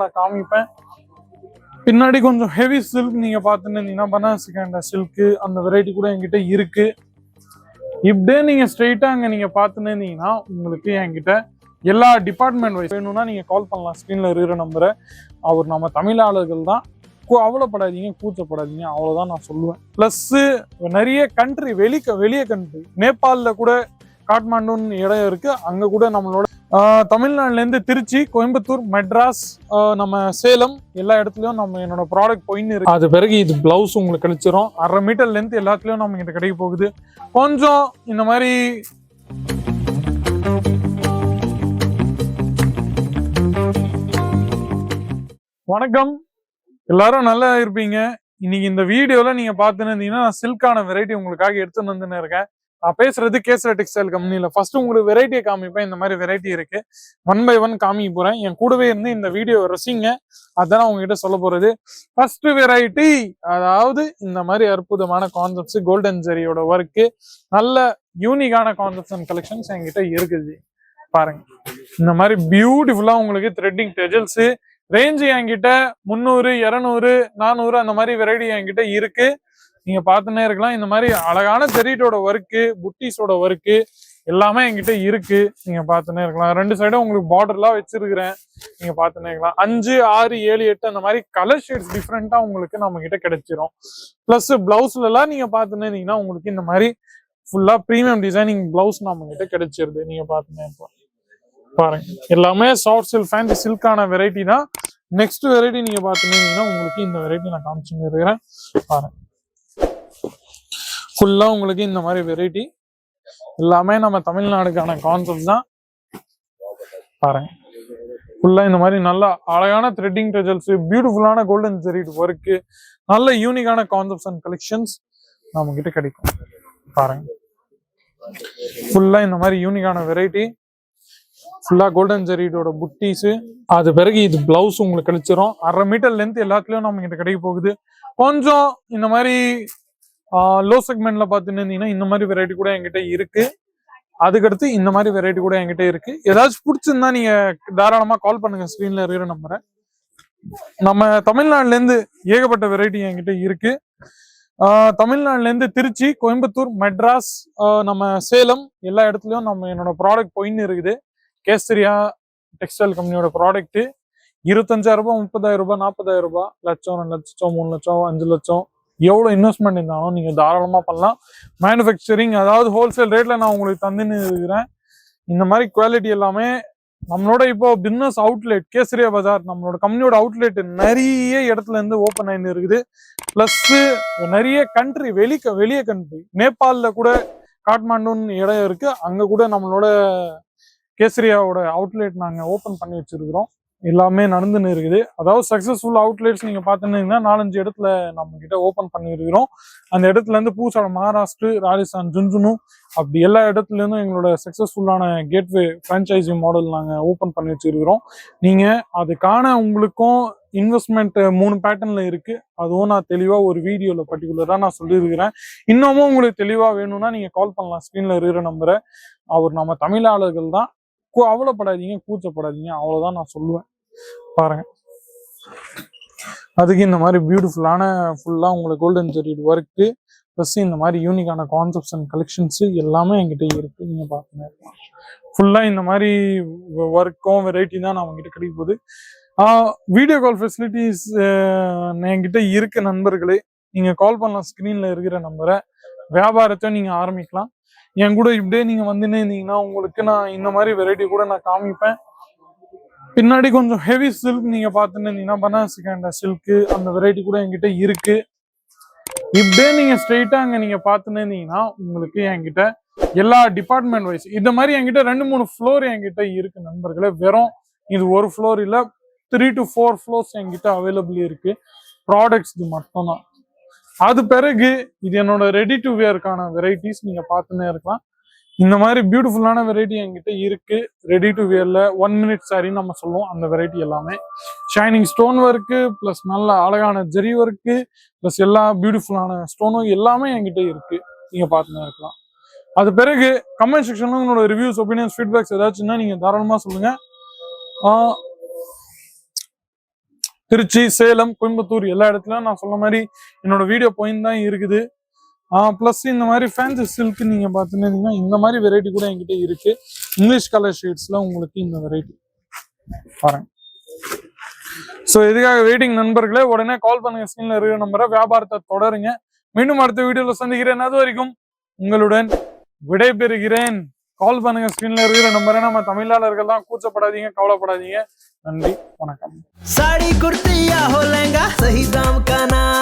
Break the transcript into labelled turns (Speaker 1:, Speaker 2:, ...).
Speaker 1: நான் காமிப்பேன். பின்னாடி கொஞ்சம் ஹெவி சில்க் நீங்க பாத்துன்னு இருந்தீங்கன்னா பனாரசி கேண்ட சில்க் அந்த வெரைட்டி கூட என்கிட்ட இருக்கு. இப்படியே நீங்க ஸ்ட்ரெயிட்டா அங்க நீங்க பாத்துன்னு இருந்தீங்கன்னா உங்களுக்கு என்கிட்ட எல்லா டிபார்ட்மெண்ட் வைஸ் வேணும்னா நீங்க கால் பண்ணலாம். ஸ்கிரீன்ல இருக்கிற நம்பரை. அவர் நம்ம தமிழாளர்கள் தான், அவலப்படாதீங்க, கூச்சப்படாதீங்க, அவ்வளவுதான் நான் சொல்லுவேன். பிளஸ் நிறைய கண்ட்ரி வெளிய கண்ட்ரி நேபாளில கூட காட்மாண்டுன்னு இடம் இருக்கு. அங்க கூட நம்மளோட தமிழ்நாடுல இருந்து திருச்சி, கோயம்புத்தூர், மெட்ராஸ், நம்ம சேலம் எல்லா இடத்துலயும் நம்ம என்னோட ப்ராடக்ட் போயின்னு இருக்கு. அது பிறகு இது பிளவுஸ் உங்களுக்கு கிடைச்சிரும். 1/2 மீட்டர் லென்த் எல்லாத்துலயும் நம்ம கிட்ட கிடைக்க போகுது. கொஞ்சம் இந்த மாதிரி வணக்கம், எல்லாரும் நல்லா இருப்பீங்க. இன்னைக்கு இந்த வீடியோல நீங்க பாத்துன்னு இருந்தீங்கன்னா சில்கான வெரைட்டி உங்களுக்காக எடுத்துன்னு வந்துன்னு இருக்கேன். நான் பேசுறது கேசர டெக்ஸ்டைல் கம்பெனில. ஃபர்ஸ்ட் உங்களுக்கு வெரைட்டியை காமிப்பேன். இந்த மாதிரி வெரைட்டி இருக்கு, 1 by 1 காமிக்க போறேன். என் கூடவே இருந்து இந்த வீடியோ ரசிங்க. அதான் உங்ககிட்ட சொல்ல போறது. ஃபர்ஸ்ட் வெரைட்டி, அதாவது இந்த மாதிரி அற்புதமான கான்செப்ட்ஸ், கோல்டன் ஜெரியோட ஒர்க்கு, நல்ல யூனிக்கான கான்செப்ட்ஸ் அண்ட் கலெக்ஷன்ஸ் என்கிட்ட இருக்குது. பாருங்க, இந்த மாதிரி பியூட்டிஃபுல்லா உங்களுக்கு த்ரெட்டிங் டெஜல்ஸ் ரேஞ்சு என்கிட்ட 300, 200, 400 அந்த மாதிரி வெரைட்டி என்கிட்ட இருக்கு. நீங்க பார்த்துன்னே இருக்கலாம். இந்த மாதிரி அழகான ஜெரிட்டோட ஒர்க்கு, புட்டிஸோட ஒர்க்கு எல்லாமே என்கிட்ட இருக்கு. நீங்க பார்த்துன்னே இருக்கலாம். 2 சைடும் உங்களுக்கு பார்டர்லாம் வச்சிருக்கிறேன். நீங்க பார்த்துன்னே இருக்கலாம். 5, 6, 7, 8 அந்த மாதிரி கலர் ஷேட்ஸ் டிஃப்ரெண்டா உங்களுக்கு நம்ம கிட்ட கிடைச்சிரும். பிளஸ் பிளவுஸ்ல எல்லாம் நீங்க பார்த்துன்னே இருந்தீங்கன்னா உங்களுக்கு இந்த மாதிரி ஃபுல்லா பிரீமியம் டிசைனிங் பிளவுஸ் நம்ம கிட்ட கிடைச்சிருது. நீங்க பார்த்துன்னே இருக்கலாம். பாருங்க, எல்லாமே சாஃப்ட் சில்க், ஃபேன்சி சில்கான வெரைட்டி தான். நெக்ஸ்ட் வெரைட்டி நீங்க பாத்தீங்கன்னா உங்களுக்கு இந்த வெரைட்டி நான் காமிச்சுன்னு இருக்கிறேன். பாருங்க, ஃபுல்லா உங்களுக்கு இந்த மாதிரி வெரைட்டி எல்லாமே நம்ம தமிழ்நாடுக்கான கான்செப்ட் தான். பாருங்க, ஃபுல்லா இந்த மாதிரி நல்ல அழகான த்ரெட்டிங் டெஜல்ஸ், பியூட்டிஃபுல்லான கோல்டன் ஜெரிட் ஒர்க்கு, நல்ல யூனிக்கான கான்செப்ட்ஸ் அண்ட் கலெக்ஷன்ஸ் நம்ம கிட்ட கிடைக்கும். பாருங்க, ஃபுல்லா இந்த மாதிரி யூனிக்கான வெரைட்டி, ஃபுல்லா கோல்டன் ஜெரியோட புட்டிஸ். அது பிறகு இது பிளவுஸ் உங்களுக்கு கிடைச்சிரும். 1/2 மீட்டர் லென்த் எல்லாத்துலயும் நம்ம கிட்ட கிடைக்க போகுது. கொஞ்சம் இந்த மாதிரி லோ செக்மெண்ட்ல பாத்துன்னு இருந்தீங்கன்னா இந்த மாதிரி வெரைட்டி கூட என்கிட்ட இருக்கு. அதுக்கடுத்து இந்த மாதிரி வெரைட்டி கூட என்கிட்ட இருக்கு. ஏதாச்சும் பிடிச்சிருந்தா நீங்க தாராளமா கால் பண்ணுங்க. ஸ்கிரீன்ல இருக்கிற நம்பரை. நம்ம தமிழ்நாடுல இருந்து ஏகப்பட்ட வெரைட்டி என்கிட்ட இருக்கு. தமிழ்நாடுல இருந்து திருச்சி, கோயம்புத்தூர், மெட்ராஸ், நம்ம சேலம் எல்லா இடத்துலயும் நம்ம என்னோட ப்ராடக்ட் போயின்னு இருக்குது. கேசரியா டெக்ஸ்டைல் கம்பெனியோட ப்ராடக்ட் 25,000 ரூபாய், 30,000 ரூபாய், 40,000 ரூபாய், லட்சம், 2 லட்சம், 3 லட்சம், 5 லட்சம், எவ்வளவு இன்வெஸ்ட்மெண்ட் இருந்தாலும் நீங்க தாராளமா பண்ணலாம். மேனுஃபேக்சரிங், அதாவது ஹோல்சேல் ரேட்ல நான் உங்களுக்கு தந்துன்னு இருக்கிறேன். இந்த மாதிரி குவாலிட்டி எல்லாமே நம்மளோட இப்போ பிசினஸ் அவுட்லெட் கேசரியா பஜார், நம்மளோட கம்பெனியோட அவுட்லெட் நிறைய இடத்துல இருந்து ஓப்பன் ஆயின்னு இருக்குது. பிளஸ் நிறைய கண்ட்ரி வெளிய கண்ட்ரி நேபாளில கூட காட்மாண்டுன்னு இடம் இருக்கு. அங்க கூட நம்மளோட கேசரியாவோட அவுட்லெட் நாங்க ஓபன் பண்ணி வச்சிருக்கிறோம். எல்லாமே நடந்துன்னு இருக்குது. அதாவது சக்சஸ்ஃபுல் அவுட்லெட்ஸ் நீங்க பாத்துட்டீங்கன்னா 4-5 இடத்துல நம்ம கிட்ட ஓபன் பண்ணிருக்கிறோம். அந்த இடத்துல இருந்து பூசாட, மகாராஷ்டிரா, ராஜஸ்தான், ஜுன்ஜுனு அப்படி எல்லா இடத்துல இருந்தும் எங்களோட சக்சஸ்ஃபுல்லான கேட்வே பிரான்ச்சைசி மாடல் நாங்க ஓபன் பண்ணி வச்சிருக்கிறோம். நீங்க அதுக்கான உங்களுக்கும் இன்வெஸ்ட்மெண்ட் 3 பேட்டர்ன்ல இருக்கு. அதுவும் நான் தெளிவா ஒரு வீடியோல பர்டிகுலரா நான் சொல்லியிருக்கிறேன். இன்னமும் உங்களுக்கு தெளிவா வேணும்னா நீங்க கால் பண்ணலாம். ஸ்கிரீன்ல இருக்கிற நம்பரை. அவர் நம்ம தமிழாளர்கள் தான், அவலப்படாதீங்க, கூச்சப்படாதீங்க, அவ்வளவுதான் நான் சொல்லுவேன். பாருங்க, அதுக்கு இந்த மாதிரி பியூட்டிஃபுல்லான ஃபுல்லா உங்களுக்கு கோல்டன் ஜெரிட் ஒர்க்கு, பிளஸ் இந்த மாதிரி யூனிக்கான கான்செப்ட்ஸ் அண்ட் கலெக்ஷன்ஸ் எல்லாமே என்கிட்ட இருக்கு. நீங்க பாத்துங்க, ஃபுல்லா இந்த மாதிரி ஒர்க்கும் வெரைட்டி தான் நம்ம கிட்ட கிடைக்க போகுது. வீடியோ கால் ஃபெசிலிட்டிஸ் என்கிட்ட இருக்கு நண்பர்களே. நீங்க கால் பண்ணலாம். ஸ்கிரீன்ல இருக்கிற நம்பரை. வியாபாரத்தை நீங்க ஆரம்பிக்கலாம். என் கூட இப்படியே நீங்க வந்துன்னு இருந்தீங்கன்னா உங்களுக்கு நான் இந்த மாதிரி வெரைட்டி கூட நான் காமிப்பேன். பின்னாடி கொஞ்சம் ஹெவி சில்க் நீங்க பாத்துன்னு இருந்தீங்கன்னா பனாரசி கேண்ட சில்க் அந்த வெரைட்டி கூட என்கிட்ட இருக்கு. இப்படியே நீங்க ஸ்ட்ரெயிட்டா அங்க நீங்க பாத்துன்னு இருந்தீங்கன்னா உங்களுக்கு என்கிட்ட எல்லா டிபார்ட்மெண்ட் வைஸ் இந்த மாதிரி என்கிட்ட 2-3 ஃப்ளோர் என்கிட்ட இருக்கு நண்பர்களே. வெறும் இது ஒரு ஃப்ளோர் இல்ல, 3 to 4 ஃப்ளோர்ஸ் என்கிட்ட அவைலபிள் இருக்கு. ப்ராடக்ட்ஸ் இது மட்டும் தான். அது பிறகு இது என்னோட ரெடி டு வேர்க்கான வெரைட்டிஸ் நீங்க பார்த்துன்னே இருக்கலாம். இந்த மாதிரி பியூட்டிஃபுல்லான வெரைட்டி என்கிட்ட இருக்கு. ரெடி டு வேர்ல 1 minute சாரி நம்ம சொல்லுவோம். அந்த வெரைட்டி எல்லாமே ஷைனிங் ஸ்டோன் ஒர்க்கு, பிளஸ் நல்ல அழகான ஜெரி ஒர்க்கு, பிளஸ் எல்லா பியூட்டிஃபுல்லான ஸ்டோன் ஒர்க் எல்லாமே என்கிட்ட இருக்கு. நீங்க பார்த்துன்னே இருக்கலாம். அது பிறகு கமெண்ட் செக்ஷன்ல உங்களோட ரிவ்யூஸ், ஒப்பீனியன்ஸ், ஃபீட்பேக்ஸ் ஏதாச்சும்னா நீங்க தாராளமா சொல்லுங்க. திருச்சி, சேலம், கோயம்புத்தூர் எல்லா இடத்துலயும் நான் சொன்ன மாதிரி என்னோட வீடியோ போயின்னு தான் இருக்குது. பிளஸ் இந்த மாதிரி ஃபேன்சி சில்க் நீங்க பாத்துட்டீங்கன்னா இந்த மாதிரி வெரைட்டி கூட என்கிட்ட இருக்கு. இங்கிலீஷ் கலர் ஷேட்ஸ்ல உங்களுக்கு இந்த வெரைட்டி பாருங்க. ஸோ இதுக்காக வெயிட்டிங் நண்பர்களே, உடனே கால் பண்ணுங்க. ஸ்கிரீன்ல இருக்கிற நம்பரை. வியாபாரத்தை தொடருங்க. மீண்டும் அடுத்த வீடியோல சந்திக்கிறேன். அது வரைக்கும் உங்களுடன் விடை பெறுகிறேன். கால் பண்ணுங்க. ஸ்கிரீன்ல இருக்கிற நம்பரை. நம்ம தமிழாளர்கள் தான், கூச்சப்படாதீங்க, கவலைப்படாதீங்க. நன்றி, வணக்கம்.
Speaker 2: साड़ी कुर्ती या हो लहंगा, सही दाम का नाम